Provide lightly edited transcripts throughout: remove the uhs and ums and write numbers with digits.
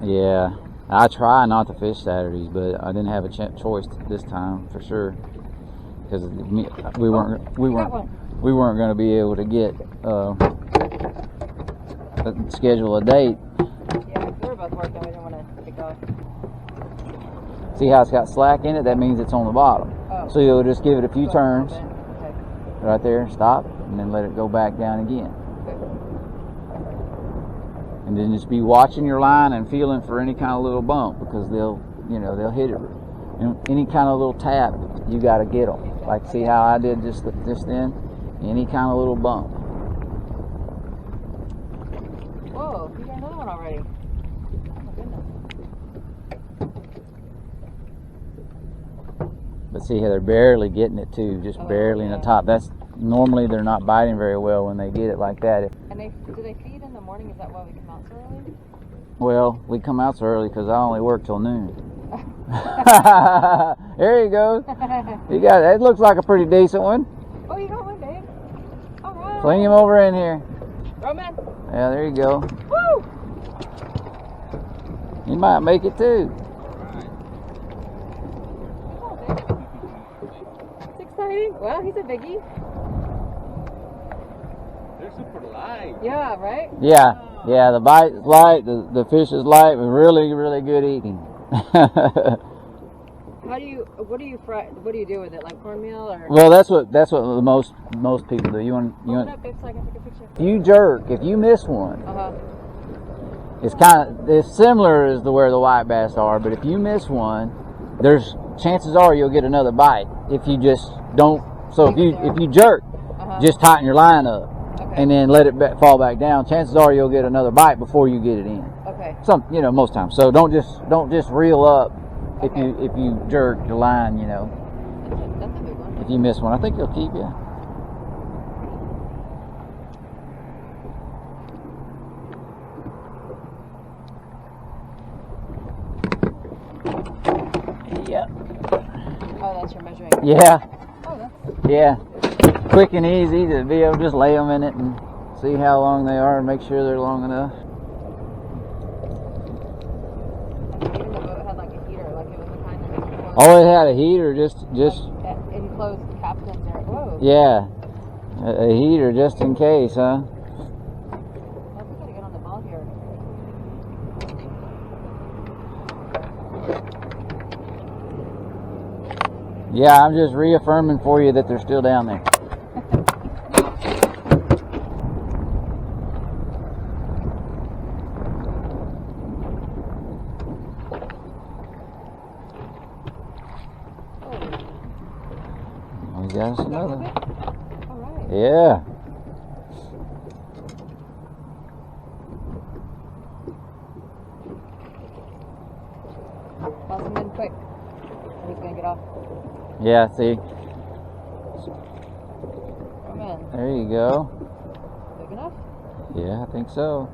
Yeah, I try not to fish Saturdays, but I didn't have a choice this time for sure, because we weren't going to be able to get schedule a date. Yeah, we were both working. We didn't want to pick off. See how it's got slack in it? That means it's on the bottom. Oh. So you'll just give it a few turns. Okay. Right there, stop, and then let it go back down again. Okay. And then just be watching your line and feeling for any kind of little bump, because they'll hit it. And any kind of little tap, you got to get them. Like, see how I did just then? Any kind of little bump. Whoa, you got another one already. Oh my goodness. But see how they're barely getting it too, just barely in the top. That's normally they're not biting very well when they get it like that. And do they feed in the morning? Is that why we come out so early? Well, we come out so early because I only work till noon. There you go. You got it. It looks like a pretty decent one. Oh, you got one, babe. All right. Fling him over in here. Roman. Yeah, there you go. Woo! You might make it too. It's exciting. Well, he's a biggie. They're super light. Yeah, right? Yeah, the bite is light, the fish is light, but really, really good eating. What do you fry? What do you do with it? Like cornmeal or? Well, that's what most people do. You want Hold it up, babe, so I can take a picture. if you jerk, if you miss one, it's similar as where the white bass are, but if you miss one, there's chances are you'll get another bite if you just don't. So if you jerk, just tighten your line up and then let it fall back down. Chances are you'll get another bite before you get it in. Okay. Most times. So don't just reel up if you jerk your line. That's a big one. If you miss one, I think they'll keep you. Yeah. Oh, that's your measuring. Yeah. Oh, that's. Yeah. Quick and easy to be able to just lay them in it and see how long they are and make sure they're long enough. Even the boat had like a heater, like it was the kind of enclosed. Oh, it had a heater, just. Like enclosed captains there. Whoa. Yeah. A heater just in case, huh? We gotta get on the ball here. Yeah, I'm just reaffirming for you that they're still down there. We got us another. All right. Yeah. Toss him in quick. He's gonna get off. Yeah, see? Come in. There you go. Big enough? Yeah, I think so.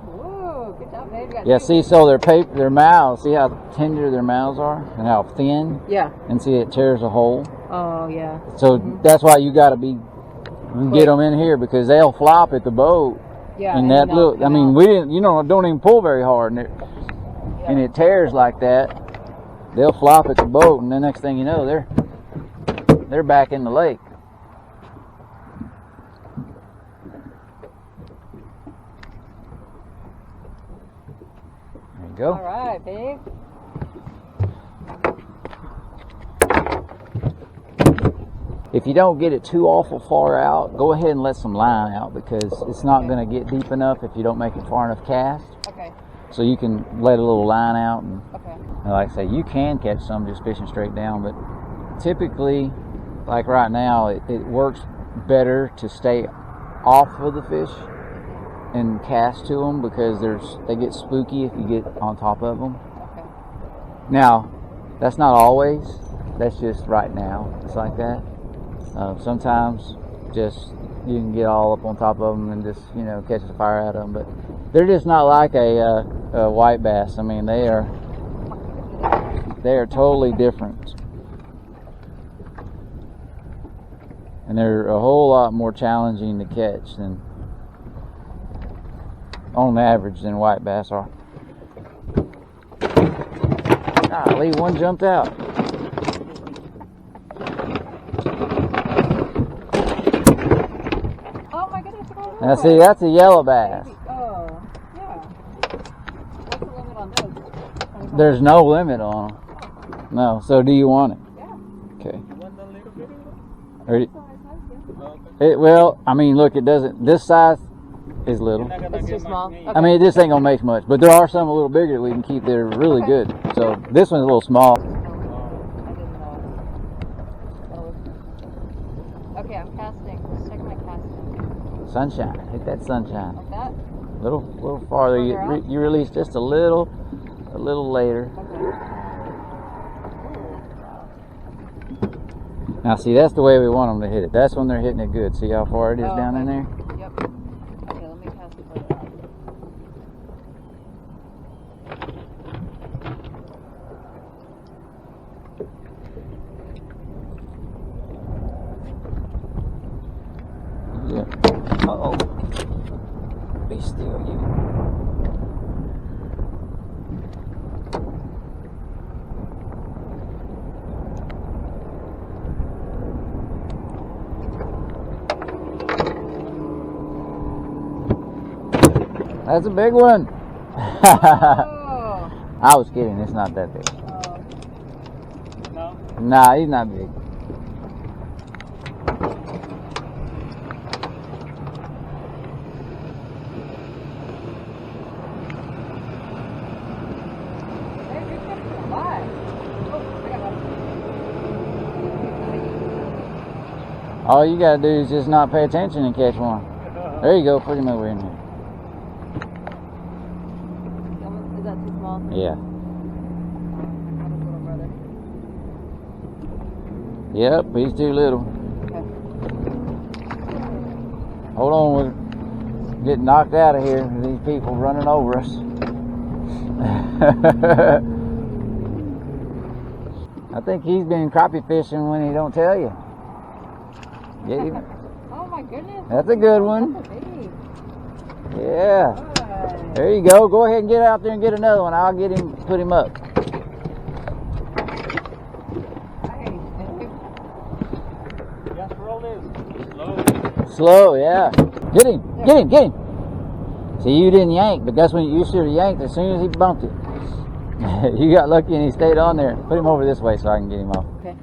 Whoa, good job, babe. Yeah, see, so their mouths, see how tender their mouths are and how thin? Yeah. And see, it tears a hole. Oh, yeah. So that's why you got to get them in here, because they'll flop at the boat. Yeah. And that look, I mean, we didn't, don't even pull very hard, and it tears like that. They'll flop at the boat, and the next thing you know, they're back in the lake. There you go. All right, babe. If you don't get it too awful far out, go ahead and let some line out, because it's not going to get deep enough if you don't make it far enough cast. Okay. So you can let a little line out, and like I say, you can catch some just fishing straight down, but typically, like right now, it works better to stay off of the fish and cast to them, because they get spooky if you get on top of them. Okay. Now, that's not always. That's just right now. It's like that. Sometimes just you can get all up on top of them and just catch the fire out of them, but they're just not like a white bass. I mean, they are totally different, and they're a whole lot more challenging to catch than, on average, than white bass are. Golly, one jumped out. Oh my goodness, look at Now see, that's a yellow bass. Oh, yeah. What's the limit on those? There's no limit on them. No, so do you want it? Yeah. Okay. You want the little bit? Or, Okay. well, I mean, look, it doesn't, this size is little. You're not gonna It's get too small. much meat. I mean, it just ain't gonna make much, but there are some a little bigger that we can keep that are really Okay. good. So this one's a little small. I didn't know. Okay, I'm casting. Let's check my casting. Sunshine, hit that sunshine. Like that? Little farther. Further You release just a little later. Okay. Now see, that's the way we want them to hit it. That's when they're hitting it good. See how far it is Oh, down in okay. there? Yep. Okay, let me cast it further out. Yeah. Uh-oh. Be still, you. That's a big one. Oh. I was kidding. It's not that big. No? Nah, he's not big. Hey, you're catching a lot. Oh, I got one. All you gotta do is just not pay attention and catch one. There you go. Put him over in here. Is that too small? Yeah. What is little brother? Yep, he's too little. Okay. Hold on, we're getting knocked out of here. These people running over us. I think he's been crappie fishing when he don't tell you. Get him. Oh my goodness. That's a good one. That's a big. Yeah. Good. There you go. Go ahead and get out there and get another one. I'll get him, put him up. Just roll this. Slow. Slow, yeah. Get him, get him, get him. See, you didn't yank, but that's when you should have yanked as soon as he bumped it. You got lucky and he stayed on there. Put him over this way so I can get him off. Okay.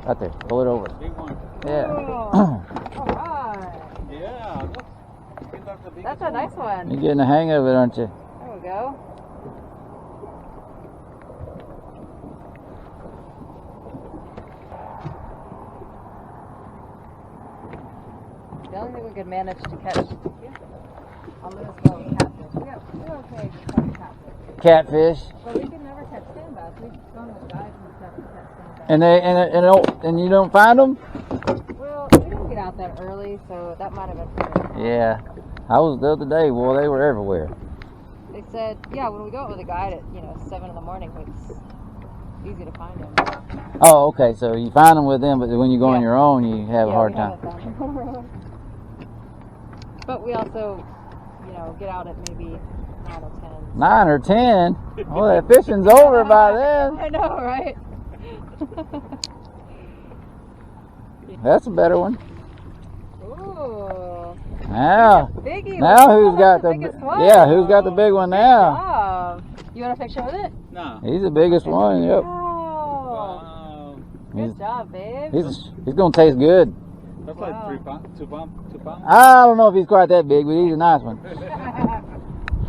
Right there. Pull it over. Big one. Yeah. Oh, all right. Yeah. That's the biggest That's a nice one. You're getting the hang of it, aren't you? There we go. The only thing we could manage to catch on this boat was catfish. We're okay to catch catfish. Catfish. But we could never catch sand bass. We've gone with guides and stuff to catch sand bass. And they and you don't find them? Well, we didn't get out that early, so that might have been fair. Yeah. I was the other day. Boy, they were everywhere. They said, yeah, when we go out with a guide at 7 in the morning, it's easy to find them. Oh, okay. So you find them with them, but when you go on your own, you have a hard we time. haven't found them. But we also, get out at maybe 9 or 10. 9 or 10? Well, that fishing's over by then. I know, right? That's a better one. Ooh. Now, Biggie. now who's got the the biggest one? who's got the big one now? You want a picture with it? No. He's the biggest one. Yep. Wow. Wow. Good job, babe. He's gonna taste good. That's Wow. like 3 pounds, 2 pounds, 2 pounds. I don't know if he's quite that big, but he's a nice one.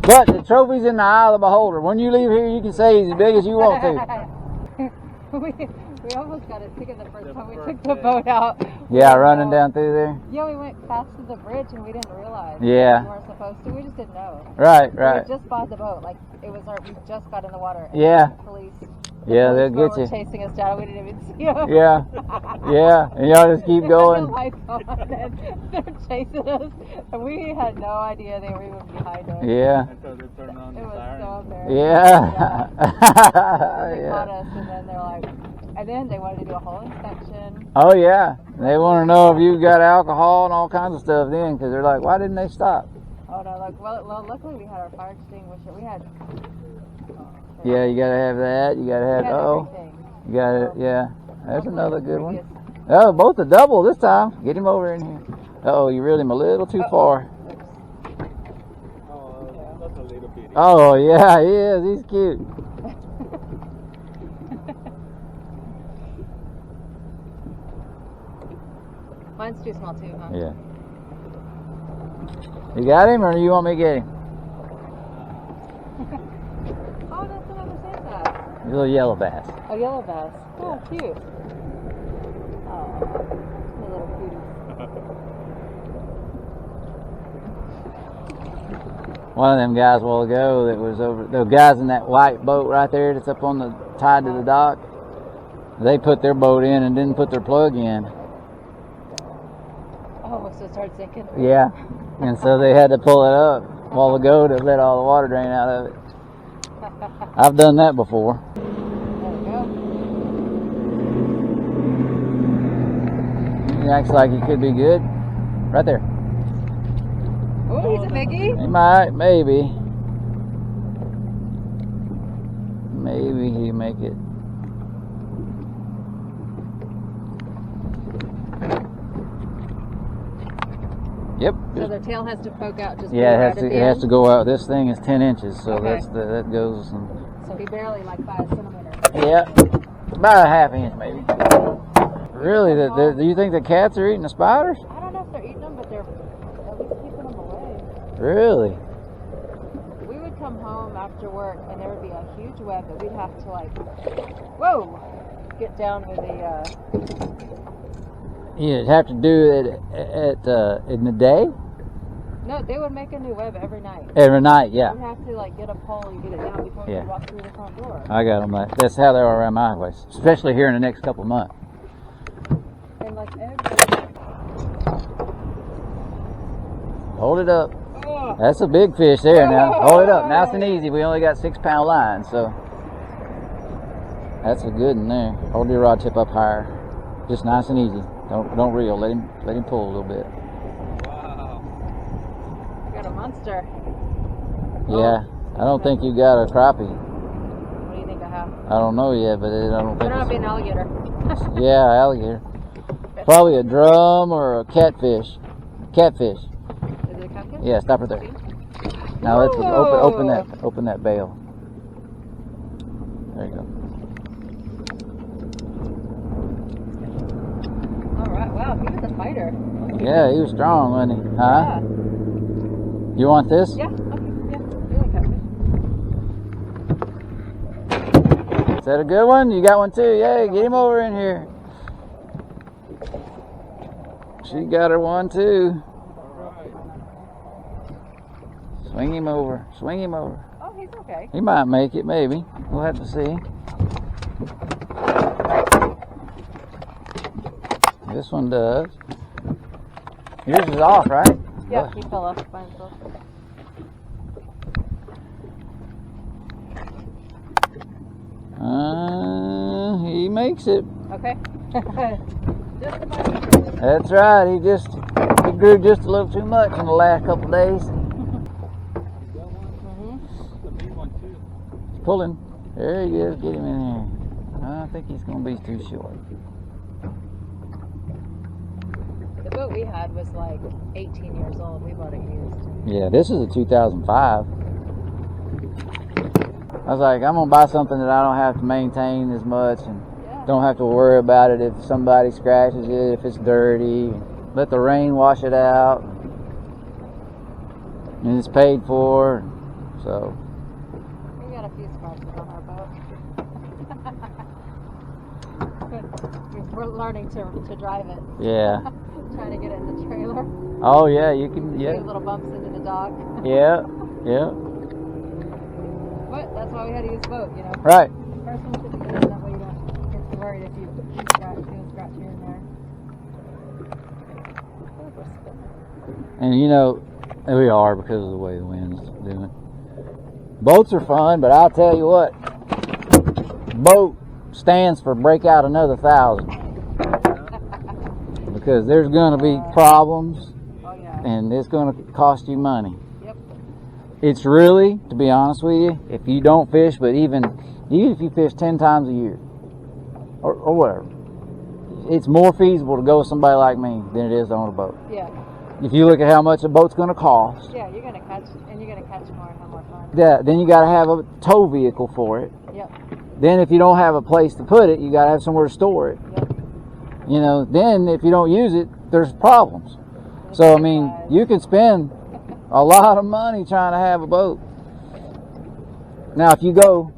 But the trophy's in the eye of the beholder. When you leave here, you can say he's as big as you want to. we almost got a ticket the first time we took the boat out. Yeah, running down through there. Yeah, we went past to the bridge and we didn't realize. Yeah. We weren't supposed to. We just didn't know. Right, right. We just bought the boat. Like, we just got in the water. And Yeah. The police. Yeah, they'll were get you. chasing us down. We didn't even see them. Yeah, yeah. And y'all just keep They had going. the lights on and they're chasing us. And we had no idea they were even behind us. Yeah. Until they turn on It the was siren. so embarrassing. Yeah. They caught Yeah. us and then they're like, and then they wanted to do a whole inspection. Oh yeah. They want to know if you got alcohol and all kinds of stuff then, because they're like, why didn't they stop? Oh no, look, well, luckily we had our fire extinguisher. We had. Yeah, you gotta have that. You gotta have. Everything. You gotta. Yeah, that's another good one. Oh, both a double this time. Get him over in here. Oh, you reeled him a little too far. Oh, that's a little bitty. Oh yeah, he is. He's cute. Mine's too small too, huh? Yeah. You got him, or do you want me to get him? Oh, that's another sand bass. A little yellow bass. A yellow bass. Oh, cute. Oh, a little cutie. One of them guys a while ago that was over, the guys in that white boat right there that's up on the tied to the dock, they put their boat in and didn't put their plug in. Oh, so it started sinking? Yeah, and so they had to pull it up a while ago to let all the water drain out of it. I've done that before. There we go. He acts like he could be good. Right there. Oh, he's a biggie. He might, maybe. Maybe he make it. Yep. So their tail has to poke out just Yeah, right it has to go out. This thing is 10 inches, so Okay. that goes. So he barely like 5 centimeters. Yeah, about a half inch maybe. Really? Do you think the cats are eating the spiders? I don't know if they're eating them, but they're at least keeping them away. Really? We would come home after work and there would be a huge web that we'd have to like, whoa, get down with a, You'd have to do it in the day? no, they would make a new web every night. Every night, yeah. You'd have to like get a pole and get it down before Yeah. you walk through the front door. I got them. That's how they are around my place, especially here in the next couple of months. And like every... Hold it up. Oh, That's a big fish there now. Hold it up. Nice and easy. We only got 6-pound line, so that's a good one there. Hold your rod tip up higher. Just nice and easy. Don't reel. Let him pull a little bit. Wow. you got a monster. Yeah. I don't think you got a crappie. What do you think I have? I don't know yet, but I don't Better not think be an alligator. yeah, alligator. Probably a drum or a catfish. Catfish. Is it a catfish? Yeah, stop right there. Now let's open that bail. There you go. Alright, wow, he was a fighter. Yeah, he was strong, wasn't he? Huh? Yeah. You want this? Yeah, okay, yeah. You like catfish. Is that a good one? You got one too? Yay, get him over in here. She got her one too. Swing him over. Swing him over. Oh, he's okay. He might make it, maybe. We'll have to see. This one does. Yours is off, right? Yeah, he fell off by himself. He makes it. Okay. Just about. That's right. He grew just a little too much in the last couple of days. The big one too. He's pulling. There he is. Get him in here. I think he's going to be too short. The boat we had was like 18 years old. We bought it used. Yeah, this is a 2005. I was like, I'm going to buy something that I don't have to maintain as much and don't have to worry about it if somebody scratches it, if it's dirty. Let the rain wash it out. And it's paid for. So, We got a few scratches on our boat. We're learning to drive it. yeah. Trying to get it in the trailer. Oh, yeah, you can, Yeah. yeah. Little bumps into the dock. Yeah, yeah. But that's why we had to use a boat, you know. Right. First one should be good, that way you don't get too worried if you scratch here and there. I feel like we're spinning. And you know, we are because of the way the wind's doing. Boats are fun, but I'll tell you what, boat stands for break out another 1,000. Because there's going to be problems Oh yeah. and it's going to cost you money. Yep. It's really, to be honest with you, if you don't fish, but even if you fish 10 times a year, or whatever, it's more feasible to go with somebody like me than it is to own a boat. Yeah. If you look at how much a boat's going to cost. Yeah, you're going to catch, and you're going to catch more and have more fun. Yeah, then you got to have a tow vehicle for it. Yep. Then if you don't have a place to put it, you got to have somewhere to store it. Yep. You know, then if you don't use it, there's problems. So, I mean, you can spend a lot of money trying to have a boat. Now, if you go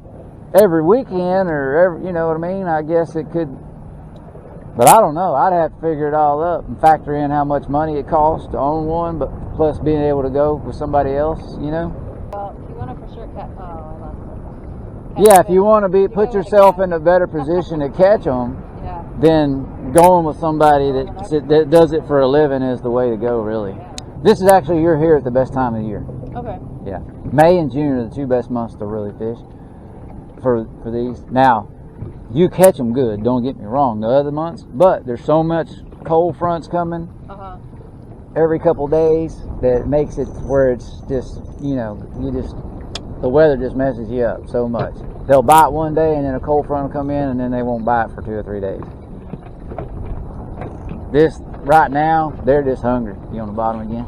every weekend or every, you know what I mean, I guess it could, but I don't know. I'd have to figure it all up and factor in how much money it costs to own one, but plus being able to go with somebody else, you know. Well, if you want to for sure catch, oh, I lost it. Yeah, if you want to be put yourself in a better position to catch them, yeah, then going with somebody that does it for a living is the way to go, really. yeah. This is actually, you're here at the best time of the year. Okay. Yeah, May and June are the 2 best months to really fish for these. Now, you catch them good, don't get me wrong, the other months, but there's so much cold fronts coming every couple days that makes it where it's just, you know, the weather just messes you up so much. They'll bite one day and then a cold front will come in and then they won't bite for 2 or 3 days. This, right now, they're just hungry. You on the bottom again?